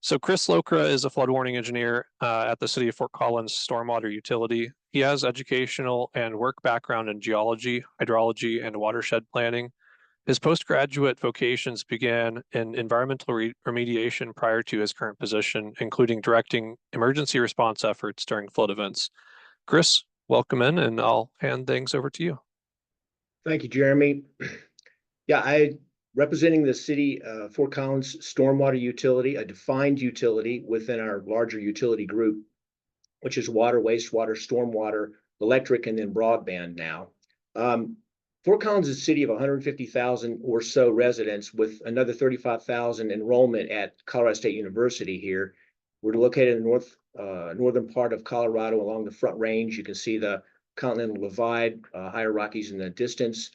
So Chris Lochra is a flood warning engineer at the City of Fort Collins Stormwater Utility. He has educational and work background in geology, hydrology, and watershed planning. His postgraduate vocations began in environmental remediation prior to his current position, including directing emergency response efforts during flood events. Chris, welcome in, and I'll hand things over to you. Thank you, Jeremy. Yeah, representing the city Fort Collins Stormwater Utility, a defined utility within our larger utility group, which is water, wastewater, stormwater, electric, and then broadband now. Fort Collins is a city of 150,000 or so residents with another 35,000 enrollment at Colorado State University here. We're located in the northern part of Colorado along the Front Range. You can see the Continental Divide, higher Rockies in the distance.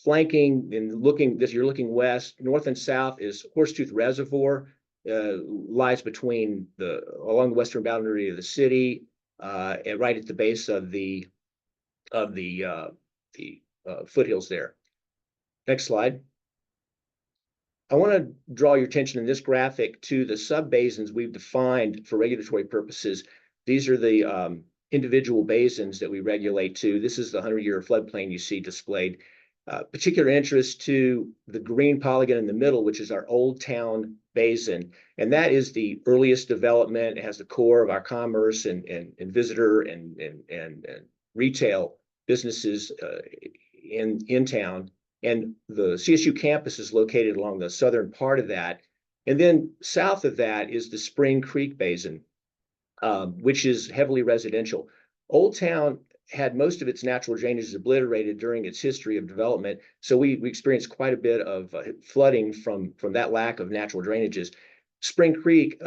Flanking and looking, you're looking west, north and south is Horsetooth Reservoir, lies between along the western boundary of the city, and right at the base of the foothills there. Next slide. I want to draw your attention in this graphic to the sub-basins we've defined for regulatory purposes. These are the individual basins that we regulate to. This is the 100-year floodplain you see displayed. Particular interest to the green polygon in the middle, which is our Old Town Basin. And that is the earliest development. It has the core of our commerce and visitor and retail businesses in town. And the CSU campus is located along the southern part of that. And then south of that is the Spring Creek Basin, which is heavily residential. Old Town had most of its natural drainage obliterated during its history of development. So we experienced quite a bit of flooding from that lack of natural drainages. Spring Creek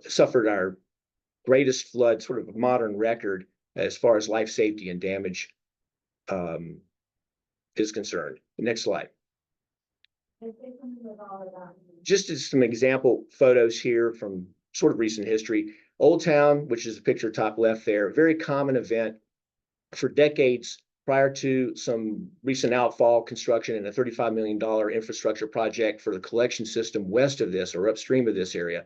suffered our greatest flood, sort of modern record as far as life safety and damage is concerned. Next slide. Just as some example photos here from sort of recent history. Old Town, which is a picture top left there, a very common event for decades prior to some recent outfall construction and a $35 million infrastructure project for the collection system west of this or upstream of this area.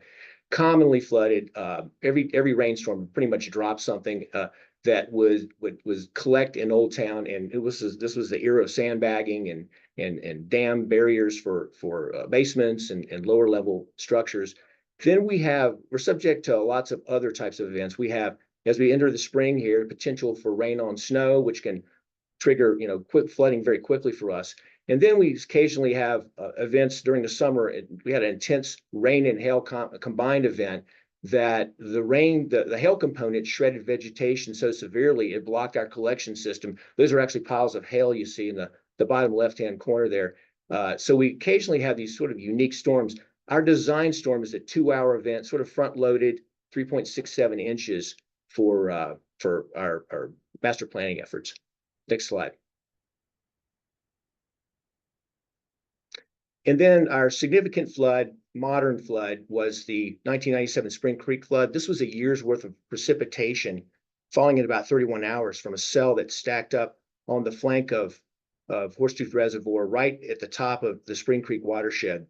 Commonly flooded. Every rainstorm pretty much dropped something that was collect in Old Town, and this was the era of sandbagging and dam barriers for basements and lower level structures. Then we're subject to lots of other types of events. We have, as we enter the spring here, potential for rain on snow, which can trigger quick flooding very quickly for us. And then we occasionally have events during the summer. We had an intense rain and hail combined event that the hail component shredded vegetation so severely it blocked our collection system. Those are actually piles of hail you see in the bottom left-hand corner there. So we occasionally have these sort of unique storms. Our design storm is a 2-hour event, sort of front-loaded, 3.67 inches for our master planning efforts. Next slide. And then our significant flood, modern flood, was the 1997 Spring Creek flood. This was a year's worth of precipitation falling in about 31 hours from a cell that stacked up on the flank of Horsetooth Reservoir right at the top of the Spring Creek watershed.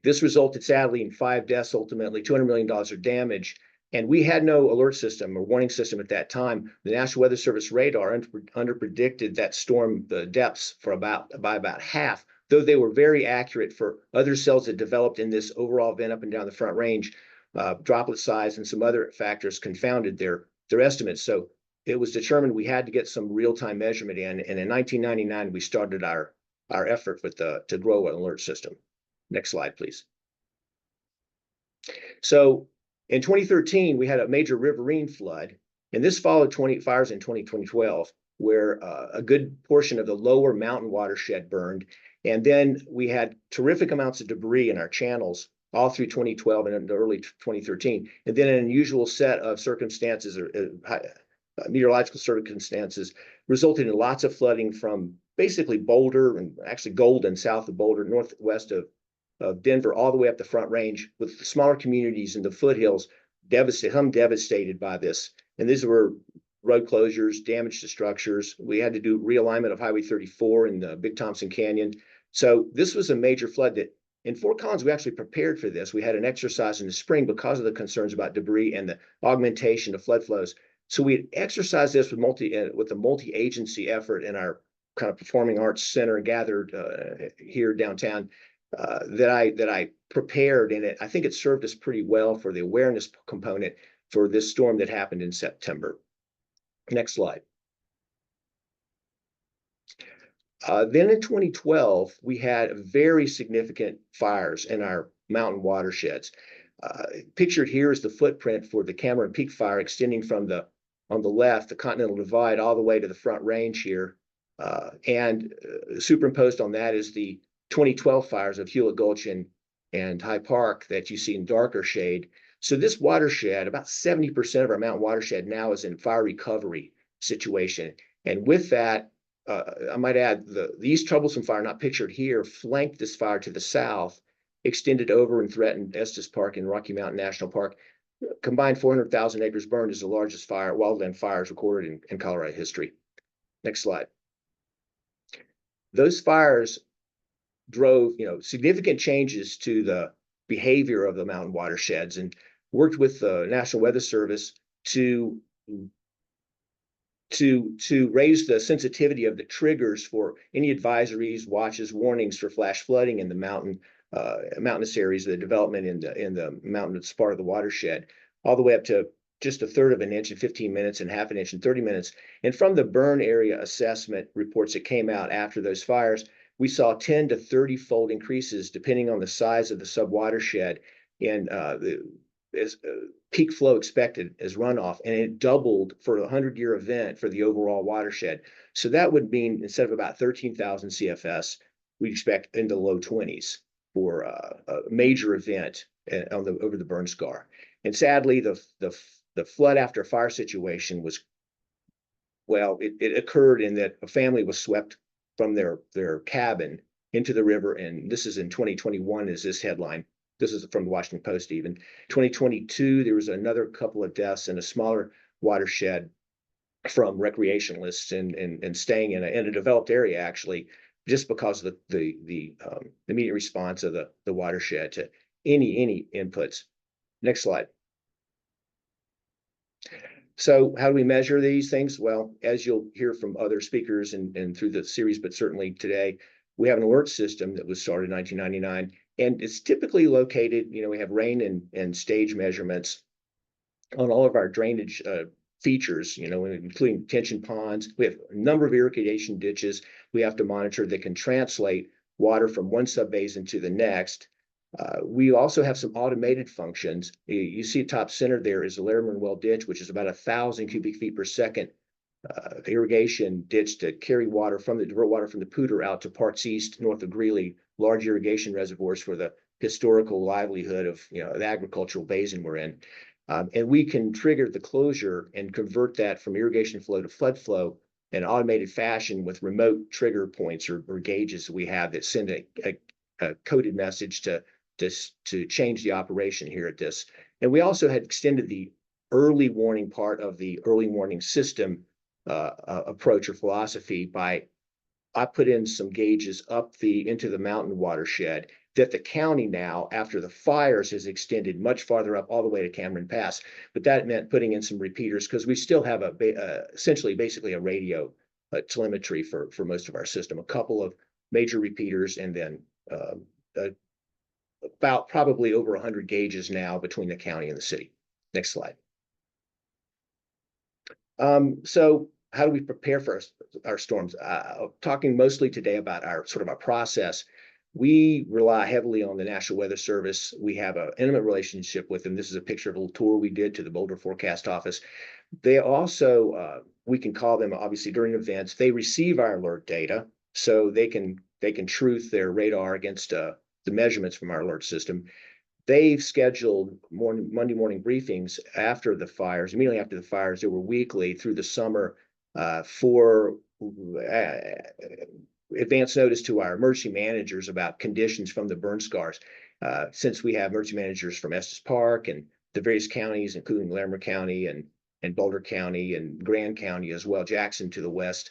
This resulted sadly in 5 deaths, ultimately $200 million of damage. And we had no alert system or warning system at that time. The National Weather Service radar underpredicted that storm, the depths, by about half, though they were very accurate for other cells that developed in this overall vent up and down the Front Range. Droplet size and some other factors confounded their estimates. So it was determined we had to get some real-time measurement in. And in 1999, we started our effort to grow an alert system. Next slide, please. So in 2013, we had a major riverine flood, and this followed 20 fires in 2012, where a good portion of the lower mountain watershed burned. And then we had terrific amounts of debris in our channels all through 2012 and into early 2013. And then an unusual set of circumstances or meteorological circumstances resulted in lots of flooding from basically Boulder and actually Golden south of Boulder, northwest of Denver, all the way up the Front Range, with the smaller communities in the foothills devastated by this. And these were road closures, damage to structures. We had to do realignment of Highway 34 in the Big Thompson Canyon. So this was a major flood that In Fort Collins, we actually prepared for this. We had an exercise in the spring because of the concerns about debris and the augmentation of flood flows. So we exercised this with a multi-agency effort in our kind of performing arts center gathered here downtown that I prepared, and I think it served us pretty well for the awareness component for this storm that happened in September. Next slide. Then in 2012, we had very significant fires in our mountain watersheds. Pictured here is the footprint for the Cameron Peak fire extending from on the left, the Continental Divide, all the way to the Front Range here. And superimposed on that is the 2012 fires of Hewlett Gulch and High Park that you see in darker shade. So this watershed, about 70% of our mountain watershed now is in fire recovery situation. And with that, I might add, the East Troublesome fire, not pictured here, flanked this fire to the south, extended over and threatened Estes Park and Rocky Mountain National Park. Combined 400,000 acres burned is the largest wildland fires recorded in Colorado history. Next slide. Those fires drove, significant changes to the behavior of the mountain watersheds, and worked with the National Weather Service to raise the sensitivity of the triggers for any advisories, watches, warnings for flash flooding in the mountainous areas, the development in the mountainous part of the watershed, all the way up to just 1/3 of an inch in 15 minutes and 1/2 inch in 30 minutes. And from the burn area assessment reports that came out after those fires, we saw 10 to 30-fold increases depending on the size of the subwatershed in the peak flow expected as runoff, and it doubled for a 100-year event for the overall watershed. So that would mean instead of about 13,000 CFS, we expect in the low 20s for a major event over the burn scar. And sadly, the flood after fire situation was, well, it occurred in that a family was swept from their cabin into the river, and this is in 2021 is this headline. This is from the Washington Post even. 2022, there was another couple of deaths in a smaller watershed from recreationalists and staying in a developed area, actually, just because of the immediate response of the watershed to any inputs. Next slide. So how do we measure these things? Well, as you'll hear from other speakers and through the series, but certainly today, we have an alert system that was started in 1999. And it's typically located, we have rain and stage measurements on all of our drainage features, including detention ponds. We have a number of irrigation ditches we have to monitor that can translate water from one subbasin to the next. We also have some automated functions. You see top center there is the Larimer Well ditch, which is about 1,000 cubic feet per second irrigation ditch to carry divert water from the Poudre out to parts east, north of Greeley, large irrigation reservoirs for the historical livelihood of the agricultural basin we're in. And we can trigger the closure and convert that from irrigation flow to flood flow in an automated fashion with remote trigger points or gauges that we have that send a coded message to change the operation here at this. And we also had extended the early warning part of the early warning system approach or philosophy I put in some gauges into the mountain watershed that the county now, after the fires, has extended much farther up all the way to Cameron Pass. But that meant putting in some repeaters because we still have essentially basically a radio telemetry for most of our system, a couple of major repeaters, and then about probably over 100 gauges now between the county and the city. Next slide. So how do we prepare for our storms? Talking mostly today about our process. We rely heavily on the National Weather Service. We have an intimate relationship with them. This is a picture of a little tour we did to the Boulder Forecast Office. They also, we can call them obviously during events. They receive our alert data, so they can truth their radar against the measurements from our alert system. They've scheduled Monday morning briefings after the fires, immediately after the fires. They were weekly through the summer for advance notice to our emergency managers about conditions from the burn scars. Since we have emergency managers from Estes Park and the various counties, including Larimer County and Boulder County and Grand County as well, Jackson to the west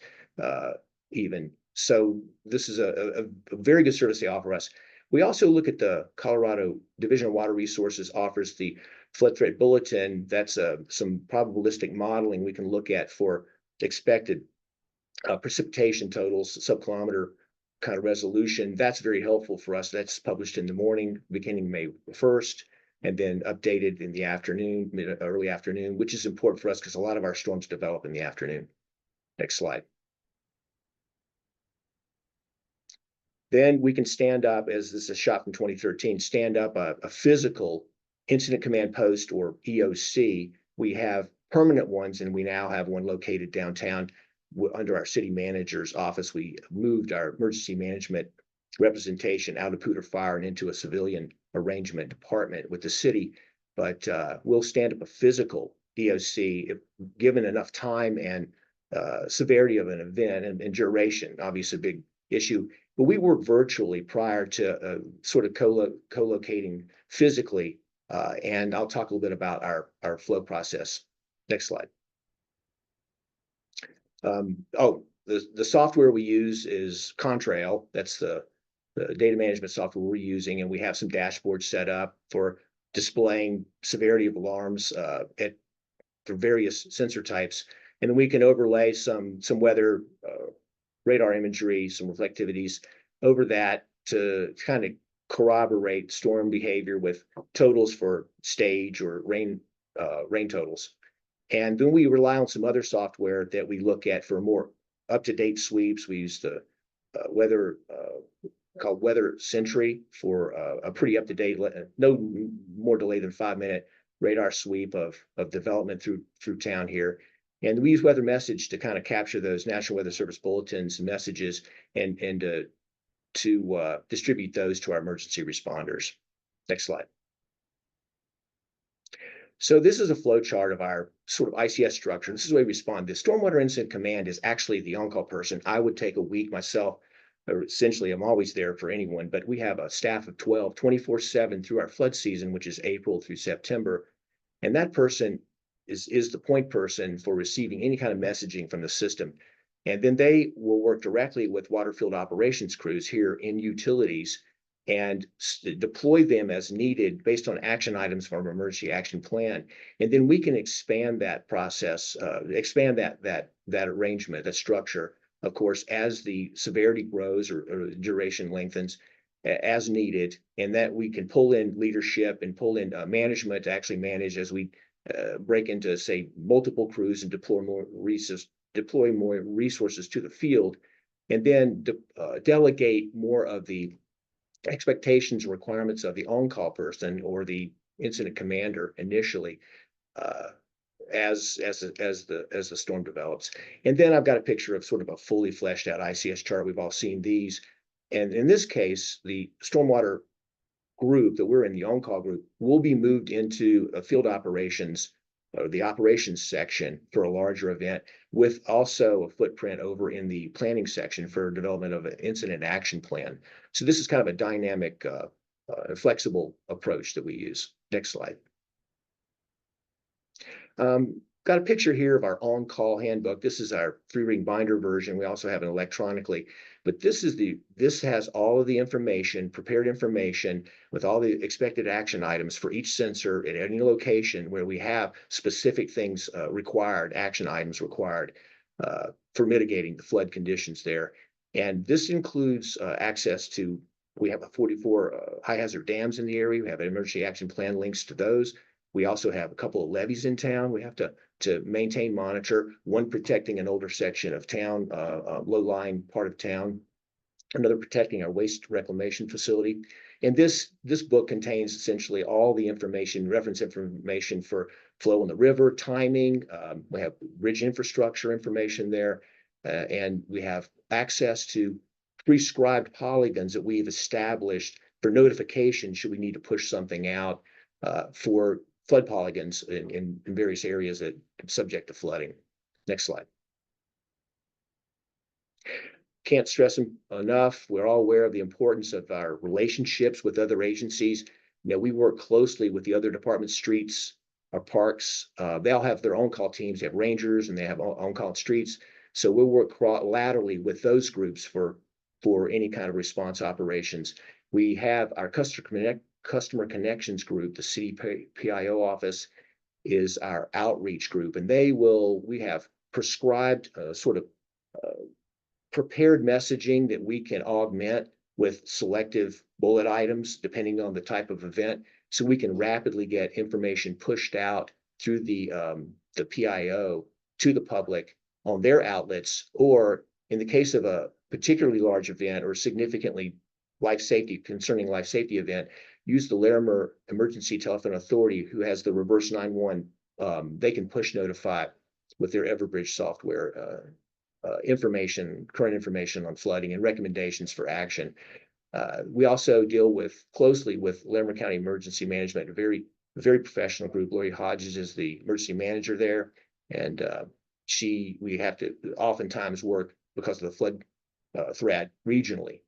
even. So this is a very good service they offer us. We also look at the Colorado Division of Water Resources offers the flood threat bulletin. That's some probabilistic modeling we can look at for expected precipitation totals, sub-kilometer kind of resolution. That's very helpful for us. That's published in the morning, beginning May 1st, and then updated in the afternoon, early afternoon, which is important for us because a lot of our storms develop in the afternoon. Next slide. Then we can stand up, as this is a shot from 2013, stand up a physical incident command post, or EOC. We have permanent ones, and we now have one located downtown under our city manager's office. We moved our emergency management representation out of Poudre Fire and into a civilian arrangement department with the city. But we'll stand up a physical EOC if given enough time and severity of an event and duration, obviously a big issue. But we work virtually prior to sort of co-locating physically, and I'll talk a little bit about our flow process. Next slide. The software we use is Contrail. That's the data management software we're using, and we have some dashboards set up for displaying severity of alarms for various sensor types. And then we can overlay some weather radar imagery, some reflectivities over that to kind of corroborate storm behavior with totals for stage or rain totals. And then we rely on some other software that we look at for more up-to-date sweeps. We use the weather called Weather Sentry for a pretty up-to-date, no more delay than 5-minute radar sweep of development through town here. And we use Weather Message to kind of capture those National Weather Service bulletins and messages and to distribute those to our emergency responders. Next slide. So this is a flow chart of our sort of ICS structure. This is the way we respond. The Stormwater Incident Command is actually the on-call person. I would take a week myself, or essentially I'm always there for anyone, but we have a staff of 12, 24/7 through our flood season, which is April through September. And that person is the point person for receiving any kind of messaging from the system. And then they will work directly with waterfield operations crews here in utilities and deploy them as needed based on action items from our emergency action plan. And then we can expand that process, expand that arrangement, that structure, of course, as the severity grows or duration lengthens as needed, and that we can pull in leadership and pull in management to actually manage as we break into, say, multiple crews and deploy more resources to the field, and then delegate more of the expectations and requirements of the on-call person or the incident commander initially as the storm develops. And then I've got a picture of sort of a fully fleshed out ICS chart. We've all seen these. And in this case, the stormwater group that we're in, the on-call group, will be moved into a field operations or the operations section for a larger event, with also a footprint over in the planning section for development of an incident action plan. So this is kind of a dynamic, flexible approach that we use. Next slide. Got a picture here of our on-call handbook. This is our 3-ring binder version. We also have it electronically, but this has all of the information, prepared information with all the expected action items for each sensor at any location where we have specific things required, action items required for mitigating the flood conditions there. And this includes access to, we have 44 high hazard dams in the area. We have an emergency action plan links to those. We also have a couple of levees in town we have to maintain, monitor, one protecting an older section of town, low-lying part of town, another protecting our waste reclamation facility. And this book contains essentially all the information, reference information for flow in the river, timing. We have bridge infrastructure information there, and we have access to prescribed polygons that we've established for notification should we need to push something out for flood polygons in various areas that are subject to flooding. Next slide. Can't stress enough, we're all aware of the importance of our relationships with other agencies. You know, we work closely with the other department streets, our parks. They all have their own call teams. They have rangers and they have on-call streets. So we'll work laterally with those groups for any kind of response operations. We have our customer connections group, the city PIO office is our outreach group, and we have prescribed sort of prepared messaging that we can augment with selective bullet items depending on the type of event, so we can rapidly get information pushed out through the PIO to the public on their outlets, or in the case of a particularly large event or significantly concerning life safety event, use the Larimer Emergency Telephone Authority, who has the reverse 911. They can push notify with their Everbridge software current information on flooding and recommendations for action. We also deal closely with Larimer County Emergency Management, a very professional group. Lori Hodges is the emergency manager there, and we have to oftentimes work because of the flood threat regionally.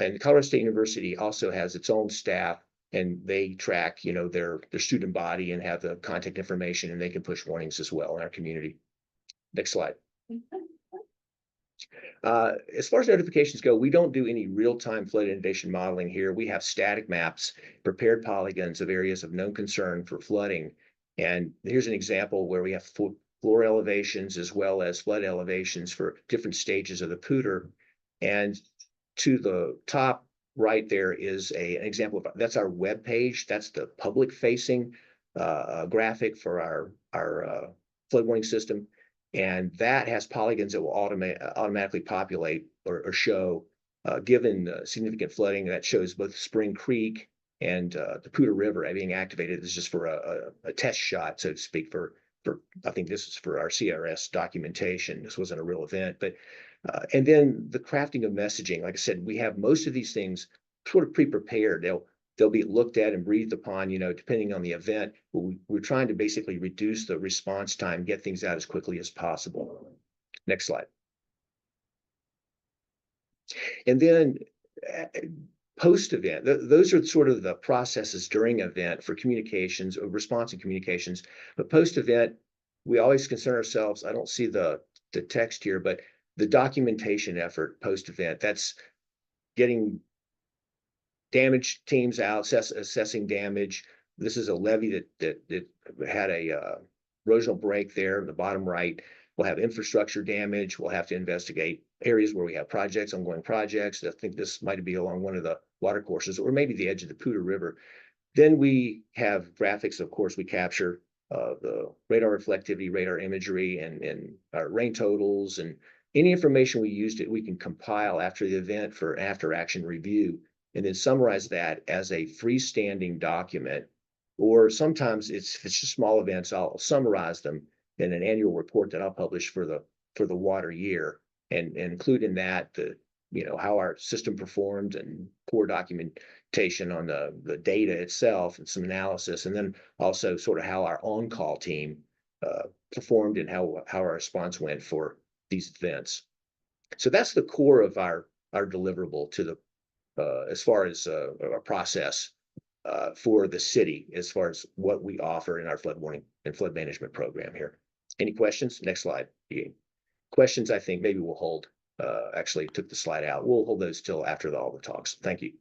And Colorado State University also has its own staff, and they track, their student body and have the contact information, and they can push warnings as well in our community. Next slide. As far as notifications go, we don't do any real-time flood inundation modeling here. We have static maps, prepared polygons of areas of known concern for flooding. And here's an example where we have floor elevations as well as flood elevations for different stages of the Poudre. And to the top right there is an example that's our web page. That's the public-facing graphic for our flood warning system. And that has polygons that will automatically populate or show, given significant flooding, that shows both Spring Creek and the Poudre River being activated. This is just for a test shot, so to speak, for I think this is for our CRS documentation. This wasn't a real event, but and then the crafting of messaging. Like I said, we have most of these things sort of pre-prepared. They'll be looked at and breathed upon, depending on the event. We're trying to basically reduce the response time, get things out as quickly as possible. Next slide. And then post-event, those are sort of the processes during event for communications, response and communications. But post-event, we always concern ourselves. I don't see the text here, but the documentation effort post-event, that's getting damage teams out, assessing damage. This is a levee that had a erosional break there in the bottom right. We'll have infrastructure damage. We'll have to investigate areas where we have ongoing projects. I think this might be along one of the water courses, or maybe the edge of the Poudre River. Then we have graphics. Of course, we capture the radar reflectivity, radar imagery, and our rain totals, and any information we used we can compile after the event for after action review, and then summarize that as a freestanding document. Or sometimes if it's just small events, I'll summarize them in an annual report that I'll publish for the water year, and include in that how our system performed, and poor documentation on the data itself and some analysis, and then also sort of how our on-call team performed and how our response went for these events. So that's the core of our deliverable to the as far as our process for the city, as far as what we offer in our flood warning and flood management program here. Any questions? Next slide. Questions, I think maybe we'll hold. Actually took the slide out. We'll hold those till after all the talks. Thank you.